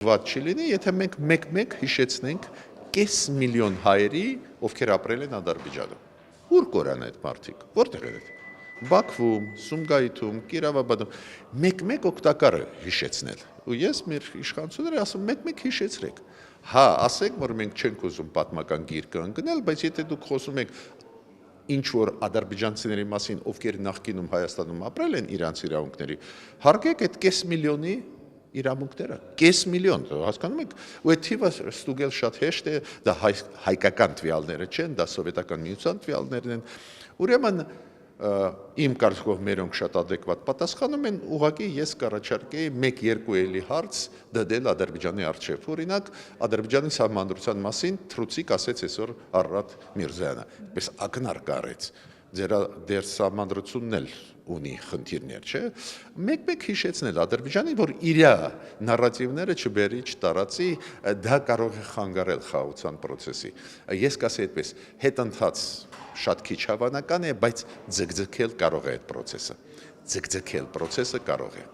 Ված չի լինի, եթե մենք մեկ-մեկ հիշեցնենք կես միլիոն հայերի, ովքեր ապրել են Ադրբեջանում։ Ուր կորան այդ մարդիկ, որտեղ են այդ։ Բաքվում, Սումգայիթում, Կիրովաբադում, մեկ-մեկ օգտակար է հիշեցնել։ Ու ես մեր իշխանությունները ասում մեկ-մեկ հիշեցրեք։ Հա, ասեք, որ մենք չենք ուզում պատմական գիրկը ընկնել, բայց եթե դուք խոսում եք ինչ որ ադրբեջանցիների մասին, ովքեր նախկինում Հայաստանում ապրել են իրանց իրավունքների, հարգեք այդ կես միլիոնի իրավունքները, կես միլիոն, հասկանում եք, ու այդ թիվը ստուգել շատ հեշտ է, դա հայկական տվյալները չեն, դա սովետական միության տվյալներն են, ուրեմն իմ կարծիքով մերոնք շատ adekvat պատասխանում են, ուղղակի ես կառաջարկեի 1-2 էլի հարց դնել Ադրբեջանի առջև, օրինակ Ադրբեջանի սահմանադրության մասին թռուցիկ ասեց այսօր Արարատ Միրզոյանը, պես ակնարկ արեց, դեր սահմանադրությունն էլ ունի խնդիրներ, չէ, մեկ-մեկ հիշեցնել Ադրբեջանի, որ իր նարատիվները չբերի, չտարածի, դա կարող է խանգարել խաղաղության process-ի։ Ես կասեի այդպես, հետընթաց շատ քիչ հավանական է, բայց ձգձգել կարող է այդ process-ը։ Ձգձգել process-ը կարող է։